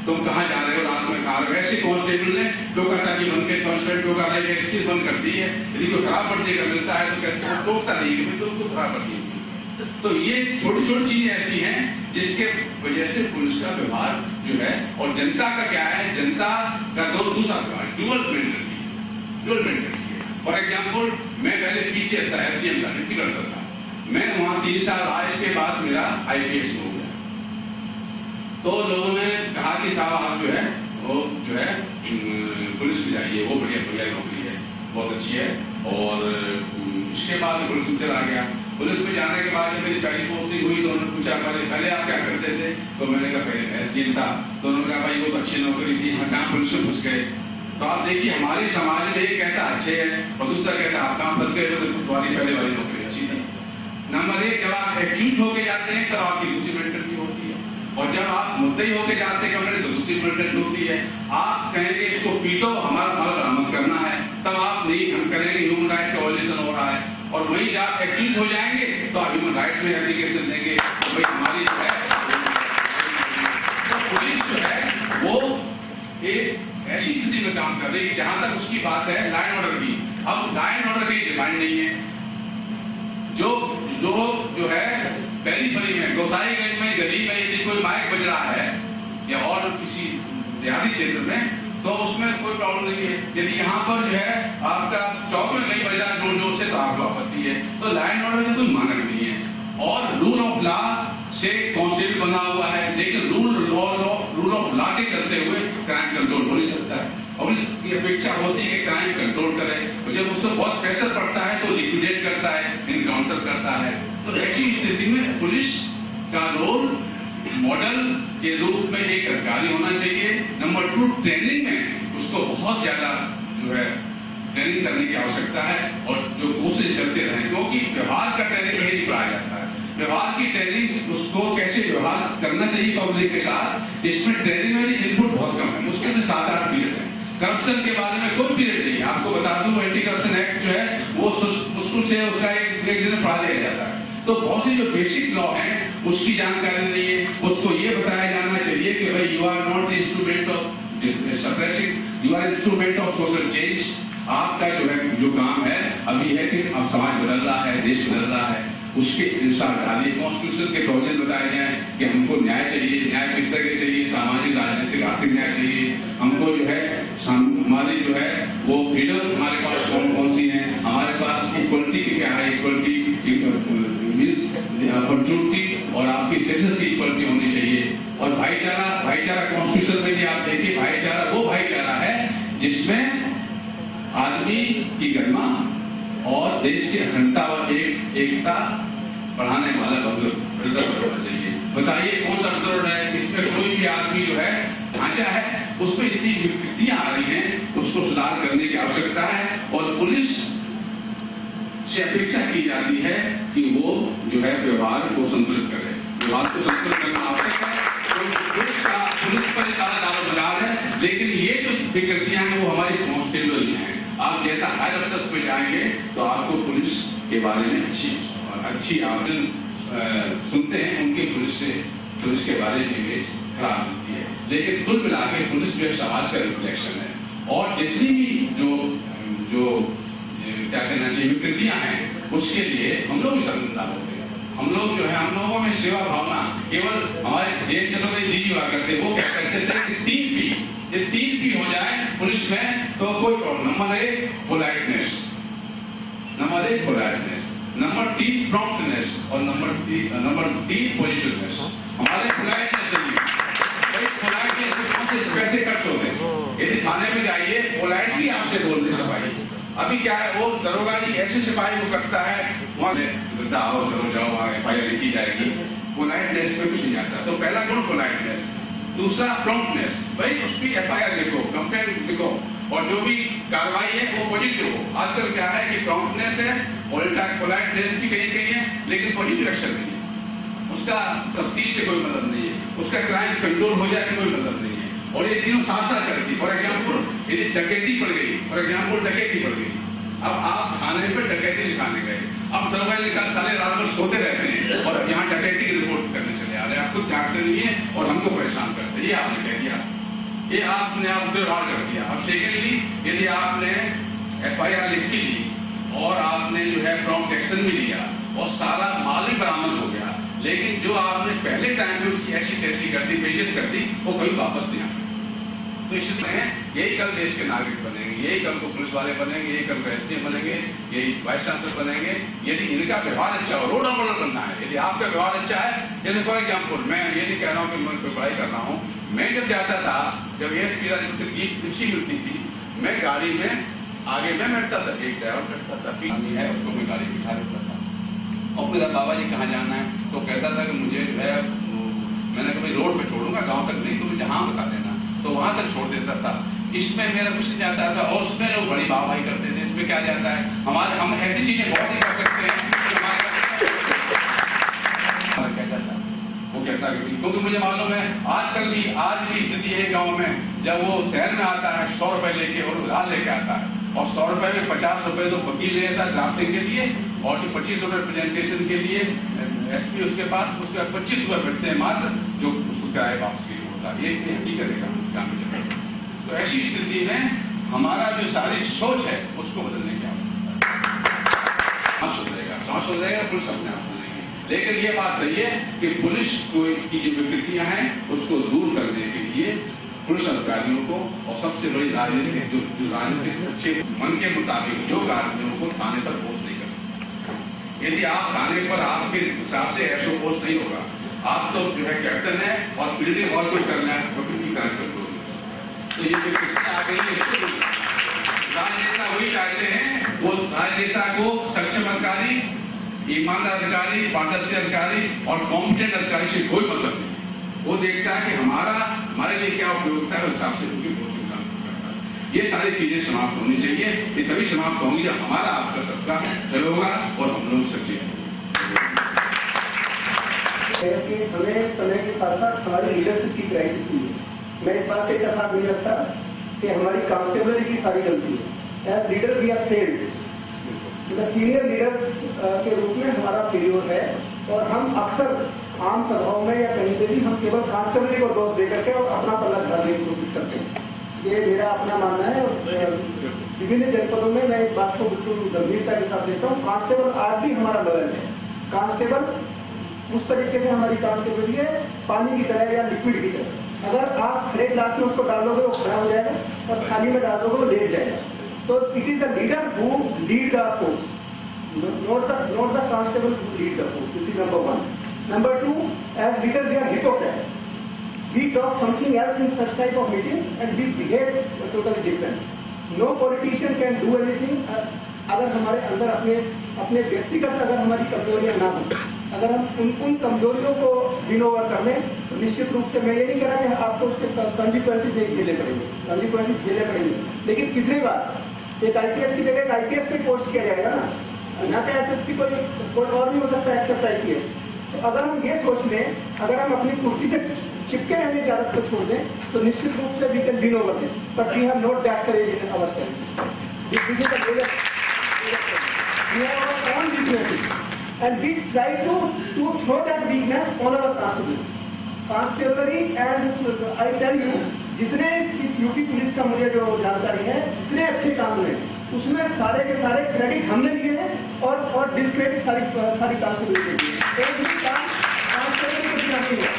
तुम कहाँ जा रहे हो, रात में कहा वैसे कांस्टेबल ने टोकाटाकी बंद के कांस्टेबल टोकाटाकी एक्सक्यूज बंद कर दी है। यदि कोई खराब पर्ची का मिलता है तो कहते हैं टोकता नहीं है तो उसको खराब पर्ची। तो ये छोटी छोटी चीजें ऐसी हैं जिसके वजह से पुलिस का व्यवहार जो है, और जनता का क्या है, जनता का दूसरा व्यवहार डुअल मेंटेलिटी है। फॉर एग्जाम्पल मैं पहले पीसीएस था, एसडीएम था, ड्यूटी करता था, मैं वहां 3 साल रहा, इसके बाद मेरा आईपीएस हो गया। तो लोगों ने कहा कि साहब आप जो है वो जो है पुलिस में जाइए, वो बढ़िया नौकरी है, बहुत अच्छी है। और इसके बाद पुलिस में चला गया। पुलिस में जाने के बाद जब मेरी पहली पोस्टिंग हुई तो उन्होंने पूछा पहले आप क्या करते थे, तो मैंने कहा पहले एसडीएम था। तो उन्होंने कहा भाई वो तो अच्छी नौकरी थी, हम कहाँ पुलिस में घुस गए। तो आप देखिए हमारे समाज में एक कहता अच्छे है और दूसरा कहता आप कहाँ फंस गए, तो तुम्हारी पहले वाली नौकरी अच्छी थी। नंबर 1, जब आप एक्यूट होके जाते हैं तब आपकी दूसरी मेंटलिटी होती है, और जब आप मुद्दई होके जाते हैं कमरे तो दूसरी मेंटलिटी होती है। आप कहेंगे इसको पीटो, हमारा माल बरामद करना है, तब आप नहीं, हम करेंगे ह्यूमन राइट्स का वायलेशन हो रहा है। और वही जब आप एक्यूट हो जाएंगे तो आप ह्यूमन राइट्स में एप्लीकेशन देंगे, तो भाई हमारी जो है तो पुलिस जो है वो एक ऐसी स्थिति में काम कर रही है जहां तक उसकी बात है लॉ एंड ऑर्डर की। अब लॉ एंड ऑर्डर की डिमांड नहीं है। जो है पेरीफेरी में, गोसाईगंज में, गली में यदि कोई माइक बज रहा है या और किसी देहाती क्षेत्र में, तो उसमें कोई प्रॉब्लम नहीं है। यदि यहाँ पर जो है आपका चौक में कहीं बज रहा है जोर जोर से, तो आपको आपत्ति है। तो लॉ एंड ऑर्डर में कोई मानक नहीं है, और रूल ऑफ लॉ से कांस्टेबल बना हुआ है, लेकिन रूल ऑफ लॉ के चलते हुए क्राइम कंट्रोल हो नहीं सकता है। और इसकी अपेक्षा होती है कि क्राइम कंट्रोल करे, तो जब उसको बहुत प्रेशर पड़ता है तो लिक्विडेट करता है, इनकाउंटर करता है। तो ऐसी स्थिति में पुलिस का रोल मॉडल के रूप में एक अधिकारी होना चाहिए। नंबर 2, ट्रेनिंग में उसको बहुत ज्यादा जो है ट्रेनिंग करने की आवश्यकता है, और जो कोशिश चलते रहे, क्योंकि व्यवहार का ट्रेनिंग नहीं पढ़ाया जाता है। व्यवहार की ट्रेनिंग, उसको कैसे व्यवहार करना चाहिए पब्लिक के साथ, इसमें ट्रेनिंग में इनपुट बहुत कम है, मुश्किल से 7-8 पीरियड है। करप्शन के बारे में कोई पीरियड नहीं है। आपको बता दूं एंटी करप्शन एक्ट जो है वो मुश्किल से उसका एक दिन पढ़ा दिया जाता है। तो बहुत सी जो बेसिक लॉ है उसकी जानकारी नहीं है। उसको ये बताया जाना चाहिए कि भाई you are not instrument of suppressing, you are instrument of social change. आपका जो काम है अभी है कि अब समाज बदल रहा है, देश बदल रहा है, उसके अनुसार डालिए। कॉन्स्टिट्यूशन के प्रोविजन बताए जाए कि हमको न्याय चाहिए, न्याय किस तरह के चाहिए, सामाजिक, राजनीतिक, आर्थिक न्याय चाहिए। हमको जो है हमारी जो है वो फ्रीडम हमारे पास कौन कौन सी है, हमारे पास इक्वलिटी की क्या है, इक्वलिटी मीन्स ऑपॉर्चुनिटी और आपकी स्टेटस की इक्वलिटी होनी चाहिए। और भाईचारा कॉन्स्टिट्यूशन में भी आप देखिए, भाईचारा वो भाईचारा है जिसमें आदमी की गरिमा और देश की अखंडता और एकता बढ़ाने वाला प्रदर्शन होना चाहिए। बताइए कौन सा प्रदर्शन है, इसमें कोई भी आदमी जो है ढांचा है उसमें इतनी विकृतियां आ रही हैं, उसको सुधार करने की आवश्यकता है। और पुलिस से अपेक्षा की जाती है कि वो जो है व्यवहार को संतुलित करे, व्यवहार को संतुलित करना आवश्यक है। पुलिस पर सारा दारोमदार है, लेकिन ये जो विकृतियां हैं वो हमारे कांस्टेबल हैं। आप जैसा हायर अफसर पे जाएंगे तो आपको पुलिस के बारे में अच्छी आवेदन सुनते हैं, उनके पुलिस के बारे में इमेज खराब होती है। लेकिन कुल मिला के पुलिस जो समाज का रिफ्लेक्शन है, और जितनी भी जो क्या कहना चाहिए विकृतियां हैं उसके लिए हम लोग भी शर्मिंदा होते हैं। हम लोग जो है, हम लोगों में सेवा भावना, केवल हमारे जेल चलो भाई दीजी हुआ करते, वो क्या कहते थे कि 3 P हो जाए पुलिस में तो कोई problem. Number 1 politeness, number 3 promptness, और नंबर 3 पॉजिटिवनेस। हमारे पोलाइटनेस चाहिए। पोलाइटनेस कैसे खर्च होते हैं, यदि थाने में जाइए पोलाइटली आपसे बोलने सिपाही, अभी क्या है वो दरोगा जी ऐसे सिपाही को करता है, वहां आओ चलो जाओ FIR लिखी जाएगी। पोलाइटनेस पे कुछ नहीं आता। तो पहला गुण पोलाइटनेस। दूसरा प्रॉम्प्टनेस, भाई उसकी FIR लिखो, कंप्लेंट लिखो, और जो भी कार्रवाई है वो पॉजिटिव हो। आजकल क्या है कि प्रॉम्प्टनेस है, पोलाइटनेस भी कहीं है, लेकिन पॉजिटिव एक्शन नहीं है। उसका तफ्तीश से कोई मतलब नहीं है, उसका क्राइम कंट्रोल हो जाए कोई मतलब नहीं है। और ये तीनों साथ साथ चलती। फॉर एग्जाम्पल यदि डकैती पड़ गई, डकैती पड़ गई, अब आप थाने पर डकैती लिखाने गए, अब दरोगा लिखा साले रात भर सोते रहते हैं और यहाँ डकैती की रिपोर्ट करने चले आ रहे हैं। खुद झांकते नहीं है और हमको परेशान करते, ये आपने कह दिया, ये आपने आप व्यवहार कर दिया। अब सेकेंडली, यदि आपने FIR लिख भी ली और आपने जो है प्रॉम्प्ट एक्शन भी लिया और सारा माल ही बरामद हो गया, लेकिन जो आपने पहले टाइम में उसकी ऐसी तैसी कर दी, बेइज्जत कर दी, वो कभी वापस नहीं आ सकती। तो इसलिए यही कल देश के नागरिक बनेंगे, यही कल को पुलिस वाले बनेंगे, यही कल एसडीएम बनेंगे, यही वाइस चांसलर बनेंगे, यदि इनका व्यवहार अच्छा हो, रोल मॉडल बनना है। यदि आपका व्यवहार अच्छा है, जैसे फॉर एग्जाम्पल, मैं ये नहीं कह रहा हूँ कि मैं कोई पढ़ाई कर रहा हूँ, मैं जब जाता था, जब ASP राजपुत्र की जिप्सी मिलती थी, मैं गाड़ी में आगे में बैठता था, एक ड्राइवर बैठता था, पीछे है उसको मैं गाड़ी बिठा देता था और पूरा बाबा जी कहाँ जाना है, तो कहता था कि मुझे जो है, मैंने कभी रोड पे छोड़ूंगा, गांव तक नहीं, तो मुझे जहां बता देना, तो वहां तक छोड़ देता था। इसमें मेरा कुछ नहीं जाता था और उसमें लोग बड़ी वाहवाही करते थे, इसमें क्या जाता है, हम ऐसी चीजें बहुत ही कर सकते हैं कि हमारे क्या जाता है, वो कहता है क्योंकि मुझे मालूम है आजकल भी आज भी स्थिति है गाँव में, जब वो शहर में आता है 100 रुपए लेके और उधार लेके आता है, और 100 रुपए में 50 रुपए तो वकील ले जाता है ड्राफ्टिंग के लिए, और जो 25 रुपए प्रेजेंटेशन के लिए SP उसके पास, उसके 25 रुपए बैठते हैं मात्र, जो उसको किराए वापस के लिए होता है। ये हकीकत है काम में। तो ऐसी स्थिति में हमारा जो सारी सोच है उसको बदलने की आवश्यकता है। समाज सुधरेगा, पुलिस अपने आप सुधरेगी। लेकिन ये बात सही है कि पुलिस की जो विकृतियां हैं उसको दूर करने के लिए पुलिस अधिकारियों को और सबसे बड़ी राजनीतिक जो राजनीतिक अच्छे मन के मुताबिक योग आदमियों को थाने पर पोस्ट नहीं कर सकते। यदि आप थाने पर आपके हिसाब से ऐसो पोस्ट नहीं होगा, आप तो जो है कैप्टन है और बिल्डिंग और कोई करना है तो किसी कारण कर दो। तो ये विकृतियां आ गई है, इसको राजनेता वही चाहते हैं, वो राजनेता को सक्षम अधिकारी, ईमानदार अधिकारी, पारदर्शी अधिकारी और कॉम्पिटेंट अधिकारी से कोई मतलब नहीं। वो देखता है कि हमारे लिए क्या उपयोगिता है, उस हिसाब से उनकी पोस्टिंग काम करता है। ये सारी चीजें समाप्त होनी चाहिए, ये तभी समाप्त होंगी जब हमारा आपका सबका सहयोग होगा और हम लोग सच्चे होंगे। हमें समय के साथ साथ हमारी लीडरशिप की क्राइसिस हुई है। मैं इस बात से इत्तेफाक नहीं रखता कि हमारी कांस्टेबलरी की सारी गलती है। As leader we are failed, senior leader के रूप में हमारा फेल्योर है, और हम अक्सर आम सभाओं में या कहीं पे भी हम केवल कांस्टेबलरी को दोष दे करके और अपना पल्ला झाड़ने की कोशिश करते हैं। ये मेरा अपना मानना है, और विभिन्न जनपदों में मैं इस बात को बिल्कुल गंभीरता के साथ देखता हूँ। कांस्टेबल आज भी हमारा बदल है। कांस्टेबल उस तरीके से हमारी कांस्टेबलरी है, पानी की तरह या लिक्विड की तरह। अगर आप खड़े ग्लास में उसको डाल दोगे वो खड़ा हो जाएगा, और खाली में डाल दोगे वो लेट जाएगा। तो it is the leader who lead the force, not the constable who lead the force. This is number 1. Number 2, as leaders we are hypocrites. We talk something else in such type of meeting and we behave totally different. No politician can do anything अगर हमारे अंदर अपने व्यक्तिगत अगर हमारी कमजोरियां ना हो, अगर हम उन कमजोरियों को विन ओवर कर लें, तो निश्चित रूप से मैं ये नहीं कह रहा कि आपको उसके कॉन्सिक्वेंसेज झेलने पड़ेंगे, लेकिन कितनी बार एक IPS की जगह IPS पे पोस्ट किया जाएगा ना कि SSP कोई और भी हो सकता है एक्सेप्ट IPS। तो अगर हम ये सोच लें, अगर हम अपनी कुर्सी से चिपके रहने की आदत को छोड़ दें, तो निश्चित रूप से we can win over this, but we have not that courage in our self. This is the major, we have our own weaknesses and we try to throw that weakness on our constabulary. And I tell you, जितने इस UP police का मुझे जो जानकारी है, जितने अच्छे काम हुए उसमें सारे के सारे क्रेडिट हमने लिए हैं और डिस्क्रेडिट सारी कांस्टेबलरी के लिए। एक भी काम कांस्टेबलरी को दिया नहीं है,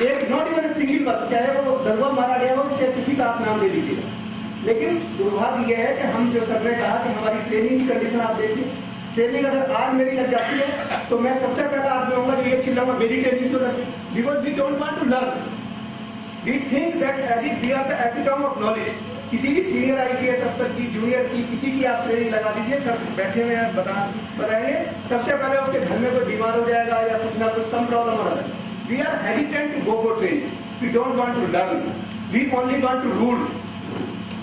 एक नॉट इवन सिंगल वर्क, चाहे वो दरबार मारा गया हो, चाहे किसी का आप नाम ले लीजिएगा। लेकिन दुर्भाग्य यह है कि हम जो सबने कहा कि हमारी ट्रेनिंग की कंडीशन आप देखिए, ट्रेनिंग अगर आज मेरी लग जाती है तो मैं सबसे पहला आदमी होऊंगा कि ये चिल्लाऊंगा मेरी ट्रेनिंग तो लगे, because we don't want to learn. We think that as if we are the epitome of knowledge. किसी भी सीनियर IPS अफसर की, जूनियर की, किसी की आप ट्रेनिंग लगा दीजिए, सब बैठे हुए हैं बताएंगे, सबसे पहले उसके घर में कोई बीमार हो जाएगा या कुछ ना कुछ सम प्रॉब्लम हो रहा है। We are hesitant to go for training, we don't want to learn, we only want to rule.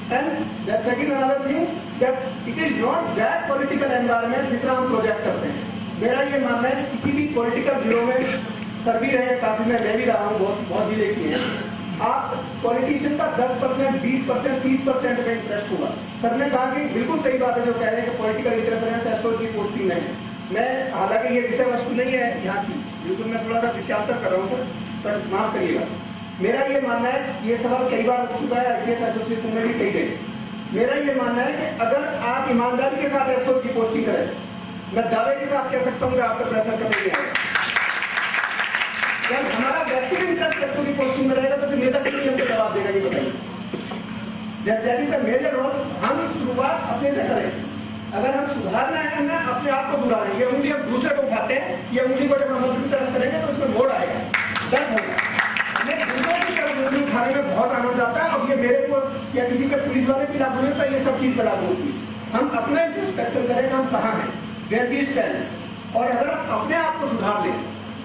And the second another thing that it is not that political environment जितना हम project करते हैं। मेरा ये मानना है किसी भी पॉलिटिकल ब्यूरो में सर भी रहे, काफी में मैं भी रहा हूँ, बहुत जिले की है, आप पॉलिटिशियन का 10%, 20%, 30% में इंटरेस्ट होगा। सर ने कहा कि बिल्कुल सही बात है जो कह रहे हैं कि पॉलिटिकल इंटरफेरेंस एसओ की पोस्टिंग नहीं है। मैं हालांकि ये विषय वस्तु नहीं है यहाँ की, बिल्कुल मैं थोड़ा सा विषयांतर कर रहा हूँ सर। पर माफ करिएगा, मेरा ये मानना है, ये सवाल कई बार उठ चुका है, आईपीएस एसोसिएशन में भी कही गई। मेरा ये मानना है कि अगर आप ईमानदारी के साथ एसओ की पोस्टिंग करें, मैं दावे के साथ कह सकता हूँ कि आपका प्रेशर कभी नहीं आएगा। जब हमारा व्यक्तिगत इंटरेस्ट एसओ की पोस्टिंग में रहेगा तो फिर नेता किसी हमको जवाब देगा, ये बताइए। That is the major role. हम शुरुआत अपने से करें। अगर हम सुधारना है ना, अपने आप को सुधारें। ये उंगली हम दूसरे को उठाते हैं, ये उंगली को जब हम अपनी तरफ करेंगे तो उसमें मोड़ आएगा, दर्द होगा। हमें दूसरों की तरफ उंगली उठाने में बहुत आनंद आता है, और ये मेरे को या किसी के पुलिस वाले की लागू होता है, ये सब चीज पर लागू होती है। हम अपना इंट्रोस्पेक्शन करें, हम कहाँ हैं, वेयर वी स्टैंड। और अगर हम अपने आप को सुधार लें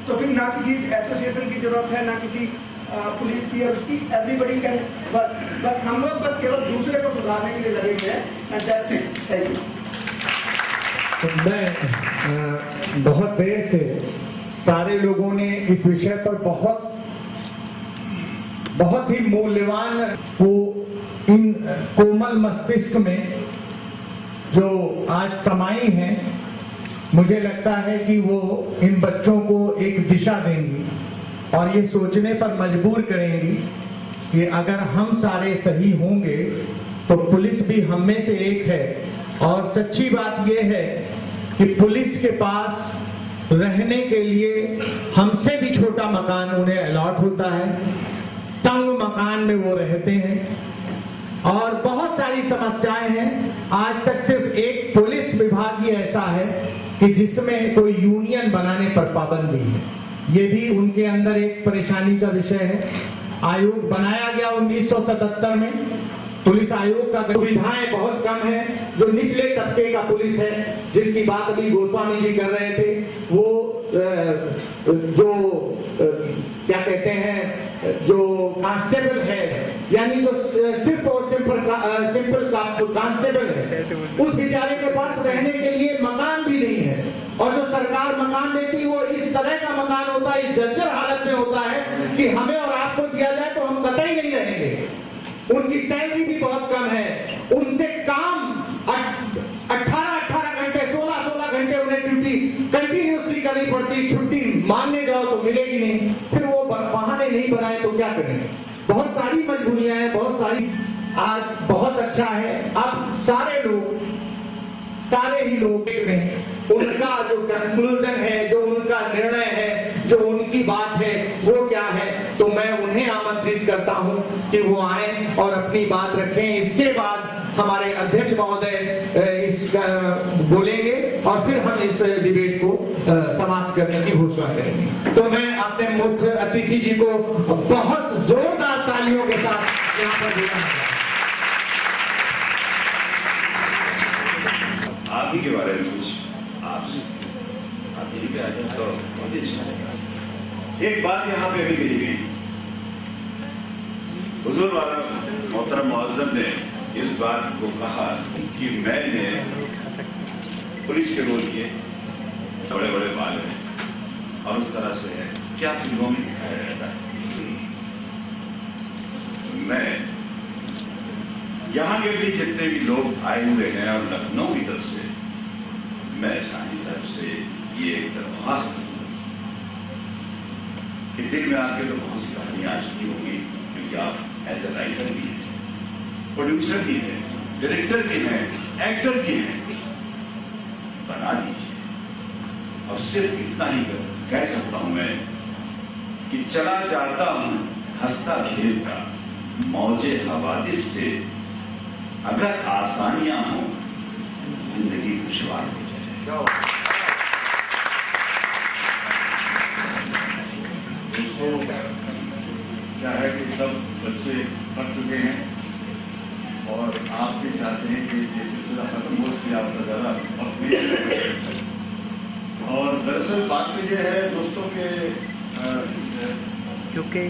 तो फिर ना किसी एसोसिएशन की जरूरत है, ना किसी पुलिस की, और उसकी एवरीबडी कैन वर्क। बट हम लोग बस केवल दूसरे को सुधारने के लिए लगे हुए हैं। And that's it. Thank you. मैं बहुत देर से सारे लोगों ने इस विषय पर बहुत ही मूल्यवान को इन कोमल मस्तिष्क में जो आज समाई हैं, मुझे लगता है कि वो इन बच्चों को एक दिशा देंगी और ये सोचने पर मजबूर करेंगी कि अगर हम सारे सही होंगे तो पुलिस भी हम में से एक है। और सच्ची बात यह है कि पुलिस के पास रहने के लिए हमसे भी छोटा मकान उन्हें अलॉट होता है, तंग मकान में वो रहते हैं, और बहुत सारी समस्याएं हैं। आज तक सिर्फ एक पुलिस विभाग ही ऐसा है कि जिसमें कोई यूनियन बनाने पर पाबंदी है। ये भी उनके अंदर एक परेशानी का विषय है। आयोग बनाया गया 1977 में। पुलिस आयोग का सुविधाएं बहुत कम है। जो निचले तबके का पुलिस है, जिसकी बात अभी गोस्वामी जी कर रहे थे, वो जो क्या कहते हैं, जो कांस्टेबल है, यानी जो सिर्फ और सिंपल कांस्टेबल है, उस बेचारे के पास रहने के लिए मकान भी नहीं है। और जो सरकार मकान देती वो इस तरह का मकान होता है, इस जर्जर हालत में होता है कि हमें और आपको दिया जाए तो हम कतई नहीं रहेंगे। उनकी सैलरी भी बहुत कम है। उनसे काम 18 घंटे 16 घंटे उन्हें ड्यूटी कंटिन्यूसली करनी पड़ती। छुट्टी मांगने जाओ तो मिलेगी नहीं। फिर वो बहाने नहीं बनाए तो क्या करेंगे। बहुत सारी मजबूरियां हैं, बहुत सारी। आज बहुत अच्छा है, अब सारे ही लोग उनका जो कंक्लूजन है, जो उनका निर्णय है, जो उनकी बात है, वो क्या है। तो मैं उन्हें आमंत्रित करता हूं कि वो आए और अपनी बात रखें। इसके बाद हमारे अध्यक्ष महोदय इस बोलेंगे और फिर हम इस डिबेट को समाप्त करने की घोषणा करेंगे। तो मैं अपने मुख्य अतिथि जी को बहुत जोरदार तालियों के साथ यहाँ पर बुलाना चाहता हूं। आप ही के बारे में कुछ आप यही पे आ जाए तो बहुत अच्छा है। एक बात यहाँ पे अभी कही गई, हुजूर वाला मोहतरम मुअज्जम ने इस बात को कहा कि मैंने पुलिस के रोल किए, बड़े बड़े बाल हैं और उस तरह से है, क्या फिल्मों में दिखाया जाता है। मैं यहां के भी जितने भी लोग आए हुए हैं और लखनऊ की तरफ से, मैं सानी साहब से ये एक दरख्वास्त कि दिल में आके तो बहुत सी कहानियां आ चुकी होंगी, क्योंकि आप एज ए राइटर भी हैं, प्रोड्यूसर भी हैं, डायरेक्टर भी हैं, एक्टर भी हैं, बना दीजिए। और सिर्फ इतना ही कह सकता हूं मैं कि चला जाता हूं हंसता खेलता मौजे हवादिस से, अगर आसानियां हों जिंदगी दुश्वार हो जाए। क्या है कि सब बच्चे पढ़ चुके हैं और आप भी चाहते हैं कि ये सिलसिला खत्म हो, इसलिए आपका ज़्यादा वक्त नहीं। और दरअसल बात तो यह है दोस्तों के क्योंकि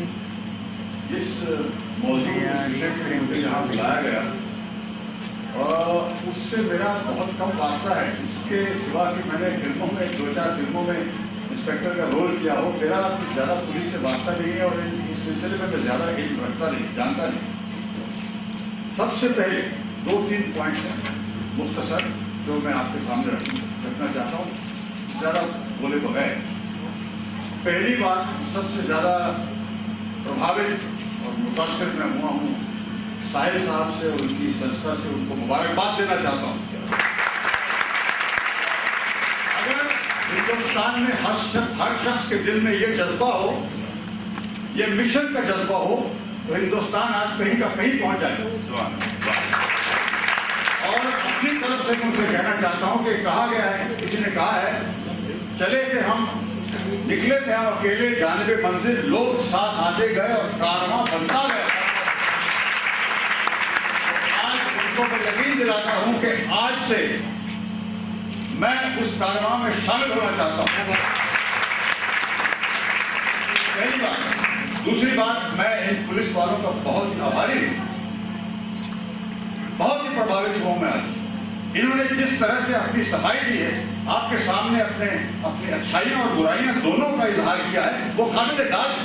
जिस मौजूद मुझे यहाँ बुलाया गया और उससे मेरा बहुत कम वास्ता है, इसके सिवा कि मैंने फिल्मों में 2-4 फिल्मों में इंस्पेक्टर का रोल किया हो, मेरा ज्यादा पुलिस से वास्ता नहीं है और इस सिलसिले में मैं ज्यादा इल्म रखता नहीं, जानता नहीं। सबसे पहले 2-3 पॉइंट हैं मुख्तसर जो मैं आपके सामने रखना चाहता हूँ, ज्यादा बोले बगैर। पहली बात, सबसे ज्यादा प्रभावित और मुतासिर मैं हुआ हूं, साहिल साहब से और उनकी संस्था से उनको मुबारकबाद देना चाहता हूं। अगर हिंदुस्तान में हर शख्स के दिल में ये जज्बा हो, ये मिशन का जज्बा हो, तो हिंदुस्तान आज कहीं का कहीं पहुंच जाएगा। और अपनी तरफ से मुझे कहना चाहता हूं कि कहा गया है, किसी ने कहा है, चले थे हम, निकले थे हम अकेले जानिबे मंजिल, लोग साथ आते गए और कारवां बनता गया। आज उनको मैं यकीन दिलाता हूं कि आज से मैं उस कारवां में शामिल होना चाहता हूं। पहली बात। दूसरी बात, मैं इन पुलिस वालों का बहुत ही आभारी हूं, बहुत ही प्रभावित हुआ मैं आज। इन्होंने जिस तरह से अपनी सफाई दी है, आपके सामने अपनी अच्छाइयां और बुराइयां दोनों का इजहार किया है, वो काबिल-ए-दाद है।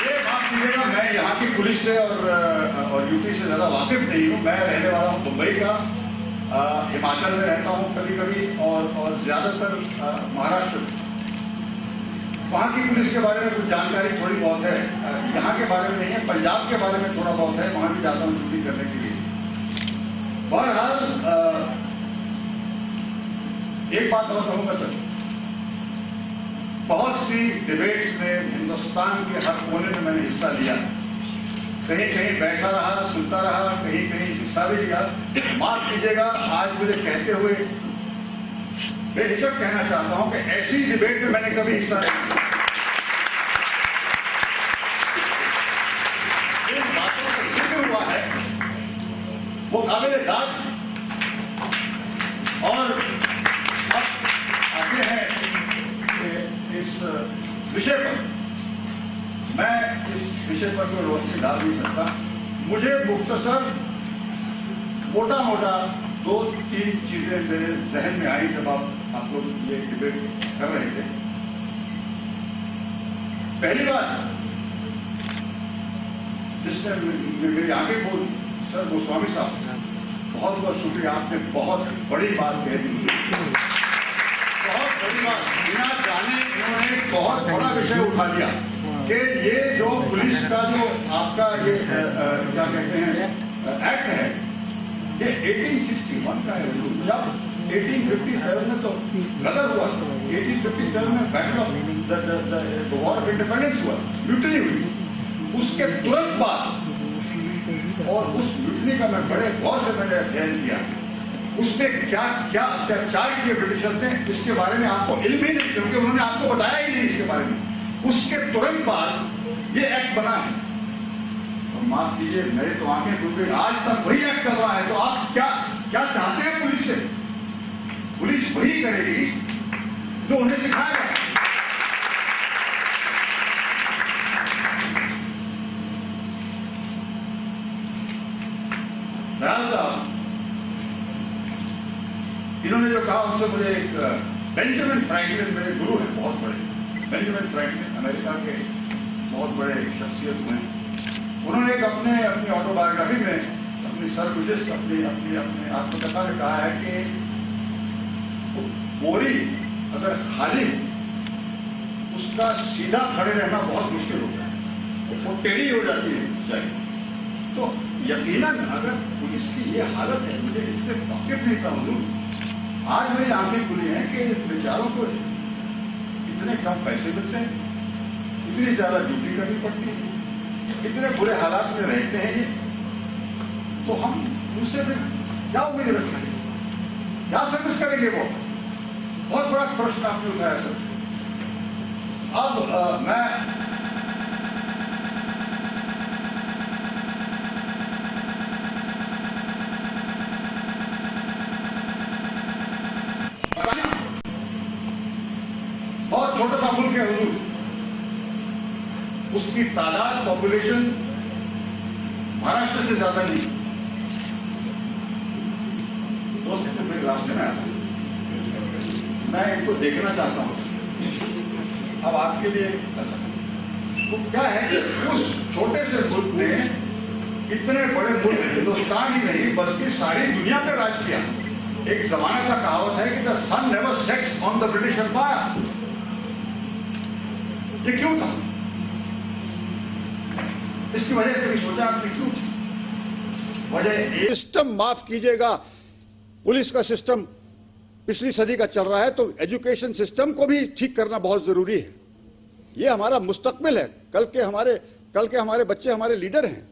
ये बात कीजिएगा, मैं यहाँ की पुलिस से और यूपी से ज्यादा वाकिफ नहीं हूँ। मैं रहने वाला हूँ मुंबई का, हिमाचल में रहता हूँ कभी कभी, और ज्यादातर महाराष्ट्र में। वहाँ की पुलिस के बारे में कुछ जानकारी थोड़ी बहुत है, यहाँ के बारे में नहीं है। पंजाब के बारे में थोड़ा बहुत है, वहाँ भी जाता हूँ ड्यूटी करने के लिए। बहरहाल एक बात और कहूँगा सर, बहुत सी डिबेट्स में हिंदुस्तान के हर कोने में मैंने हिस्सा लिया, कहीं कहीं बैठा रहा, सुनता रहा, कहीं कहीं हिस्सा भी लिया। माफ कीजिएगा, आज मुझे कहते हुए बेहिचक कहना चाहता हूं कि ऐसी डिबेट में मैंने कभी हिस्सा नहीं लिया। जिन बातों का जिक्र हुआ है वो काबिल-ए-दाद। और अब आगे हैं इस विषय पर, मैं इस विषय पर कोई रोशनी डाल नहीं सकता। मुझे मुख्तसर मोटा मोटा 2-3 चीजें मेरे जहन में आई जब आप लोग ये डिबेट कर रहे थे। पहली बात, जिसने मेरी आगे बोल, सर गोस्वामी साहब, बहुत बहुत शुक्रिया, आपने बहुत बड़ी बात कह दी, बहुत बड़ी बात। बिना जाने इन्होंने बहुत बड़ा विषय उठा लिया कि ये जो पुलिस का जो आपका ये क्या कहते हैं एक्ट है, ये 1861 का है। जब 1857 में तो गदर हुआ, 1857 में battle of war of independence हुआ, म्यूटनी हुई। उसके तुरंत बाद, और उस म्यूटनी का मैं बड़े गौर से मैंने अध्ययन किया, उसमें क्या क्या अत्याचार किए ब्रिटिशर्स ने, इसके बारे में आपको इल्म ही नहीं, क्योंकि उन्होंने आपको बताया ही नहीं इसके बारे में। उसके तुरंत बाद ये एक्ट बना है। माफ कीजिए, मेरे तो आंखें खुल गई, आज तक वही एक्ट कर रहा है। तो आप क्या क्या चाहते हैं पुलिस से? पुलिस वही करेगी जो उन्हें सिखाया गया। दयाल साहब, इन्होंने जो कहा उनसे मुझे एक बेंजामिन फ्रैंकलिन, मेरे गुरु हैं बहुत बड़े, बेंजामिन फ्रैंकलिन अमेरिका के बहुत बड़े शख्सियत हुए। उन्होंने एक अपनी ऑटोबायोग्राफी में अपनी सर्वविशिष्ट अपनी आत्मकथा में कहा है कि बोरी अगर खाली हो, उसका सीधा खड़े रहना बहुत मुश्किल होता है, वो टेढ़ी हो जाती है। तो यकीनन अगर पुलिस की ये हालत है, मुझे इससे वाकिफ नहीं था हुजूर। आज मेरी आंखें खुली हैं कि बेचारों को इतने कम पैसे मिलते हैं, इतनी ज्यादा ड्यूटी करनी पड़ती है, इतने बुरे हालात में रहते हैं ये, तो हम उनसे फिर क्या उम्मीद रखेंगे, क्या सर्विस करेंगे? वो बहुत बड़ा प्रश्न आपने उठाया सर। अब मैं बहुत छोटा सा मुल्क है हुजूर, उसकी तादाद पॉपुलेशन महाराष्ट्र से ज्यादा नहीं। दोस्त तो मेरे रास्ते में आता, मैं इनको देखना चाहता हूं। अब आपके लिए वो क्या है कि उस छोटे से मुल्क ने इतने बड़े मुल्क, हिंदुस्तान ही नहीं बल्कि सारी दुनिया पे राज किया। एक जमाने का कहावत है कि the sun never sets on the British Empire. ये क्यों था? इसकी वजह कभी सोचा आपने क्यों थी? वजह सिस्टम, माफ कीजिएगा, पुलिस का सिस्टम पिछली सदी का चल रहा है, तो एजुकेशन सिस्टम को भी ठीक करना बहुत जरूरी है। ये हमारा मुस्तकबिल है, कल के हमारे बच्चे हमारे लीडर हैं।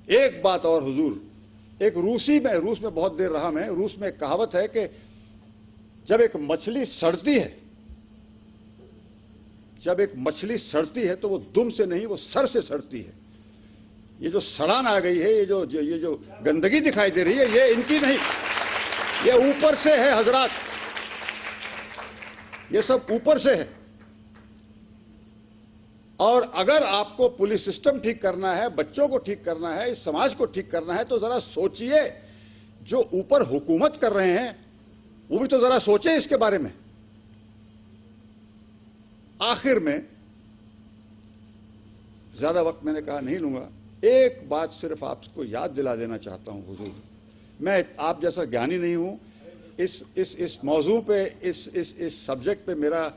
एक बात और हुजूर, एक रूस में बहुत देर रहा मैं, रूस में एक कहावत है कि जब एक मछली सड़ती है तो वो दुम से नहीं, वो सर से सड़ती है। ये जो सड़ान आ गई है, ये जो गंदगी दिखाई दे रही है, ये इनकी नहीं, ये ऊपर से है हजरात, ये सब ऊपर से है। और अगर आपको पुलिस सिस्टम ठीक करना है, बच्चों को ठीक करना है, इस समाज को ठीक करना है, तो जरा सोचिए, जो ऊपर हुकूमत कर रहे हैं वो भी तो जरा सोचे इसके बारे में। आखिर में, ज्यादा वक्त मैंने कहा नहीं लूंगा, एक बात सिर्फ आपको याद दिला देना चाहता हूं हुजूर। मैं आप जैसा ज्ञानी नहीं हूं, इस मौजू पे, इस सब्जेक्ट पे मेरा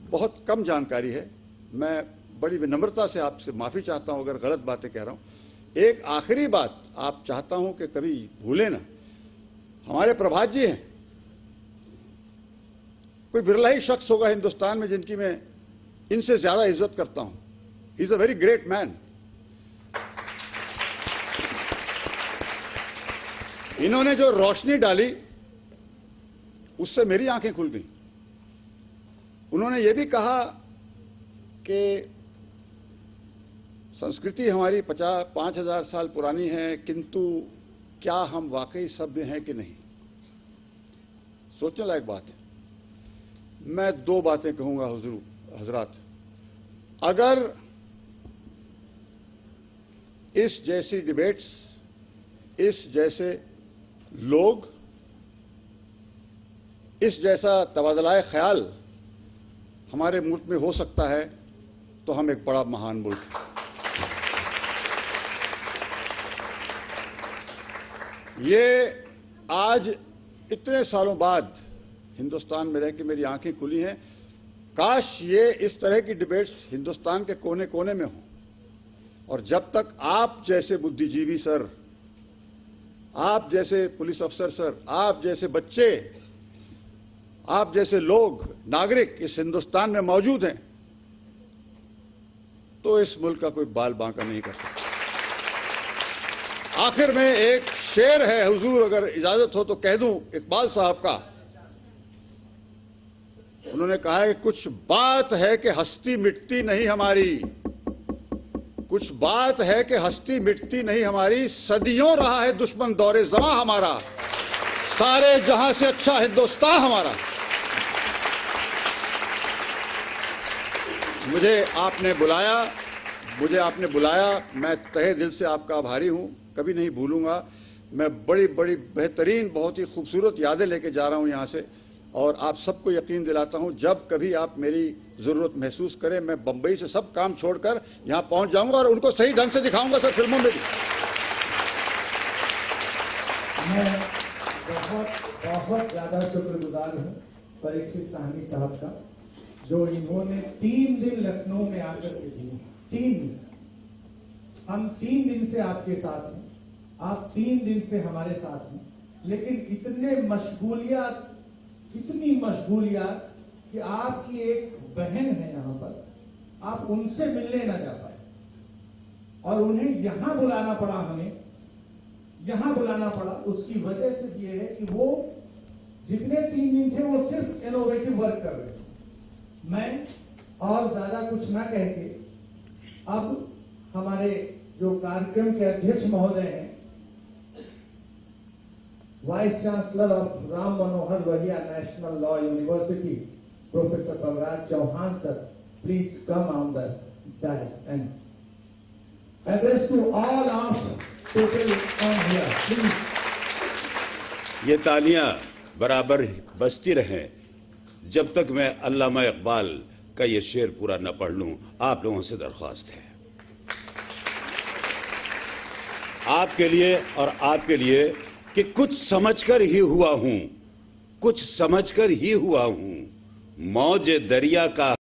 बहुत कम जानकारी है। मैं बड़ी विनम्रता से आपसे माफी चाहता हूं अगर गलत बातें कह रहा हूं। एक आखिरी बात आप चाहता हूं कि कभी भूलें ना, हमारे प्रभात जी हैं, कोई बिरला ही शख्स होगा हिंदुस्तान में जिनकी मैं इनसे ज्यादा इज्जत करता हूं। He is a very great man. इन्होंने जो रोशनी डाली उससे मेरी आंखें खुल गई। उन्होंने ये भी कहा कि संस्कृति हमारी 5,000 साल पुरानी है, किंतु क्या हम वाकई सभ्य हैं कि नहीं? सोचने लायक बात है। मैं दो बातें कहूंगा हुजूर हजरात, अगर इस जैसी डिबेट्स, इस जैसे लोग, इस जैसा तबादला ख्याल हमारे मुल्क में हो सकता है तो हम एक बड़ा महान मुल्क हैं। ये आज इतने सालों बाद हिंदुस्तान में रह के मेरी आंखें खुली हैं। काश ये इस तरह की डिबेट्स हिंदुस्तान के कोने कोने में हों। और जब तक आप जैसे बुद्धिजीवी सर, आप जैसे पुलिस अफसर सर, आप जैसे बच्चे, आप जैसे लोग, नागरिक इस हिंदुस्तान में मौजूद हैं, तो इस मुल्क का कोई बाल बांका नहीं कर सकता। आखिर में एक शेर है हुजूर, अगर इजाजत हो तो कह दूं, इकबाल साहब का। उन्होंने कहा है कि कुछ बात है कि हस्ती मिटती नहीं हमारी, कुछ बात है कि हस्ती मिटती नहीं हमारी, सदियों रहा है दुश्मन दौरे ज़मां हमारा, सारे जहां से अच्छा हिंदुस्तान हमारा। मुझे आपने बुलाया, मैं तहे दिल से आपका आभारी हूं, कभी नहीं भूलूंगा। मैं बड़ी बड़ी बेहतरीन, बहुत ही खूबसूरत यादें लेके जा रहा हूं यहां से, और आप सबको यकीन दिलाता हूं जब कभी आप मेरी जरूरत महसूस करें, मैं बंबई से सब काम छोड़कर यहां पहुंच जाऊंगा और उनको सही ढंग से दिखाऊंगा सर, फिल्मों में भी। मैं बहुत ज्यादा शुक्रगुजार हूं परीक्षित साहनी साहब का, जो इन्होंने 3 दिन लखनऊ में आकर के दिए। 3 दिन, हम 3 दिन से आपके साथ हैं, आप 3 दिन से हमारे साथ हैं, लेकिन इतनी मशगूलियात कि आपकी एक बहन है यहां पर, आप उनसे मिलने ना जा पाए और उन्हें यहां बुलाना पड़ा, हमें यहां बुलाना पड़ा। उसकी वजह सिर्फ ये है कि वो जितने 3 दिन थे वो सिर्फ इनोवेटिव वर्क कर रहे थे। मैं और ज्यादा कुछ ना कह के अब हमारे जो कार्यक्रम के अध्यक्ष महोदय हैं, vice chancellor of Ram Manohar Lohia National Law University, professor Balraj Chauhan sir, please come on the dais and address to all of people on here, please. ये तालियां बराबर बजती रहें जब तक मैं अल्लामा इकबाल का ये शेर पूरा न पढ़ लूं। आप लोगों से दरख्वास्त है, आपके लिए और आपके लिए, कि कुछ समझकर ही हुआ हूं, कुछ समझकर ही हुआ हूं, मौज दरिया का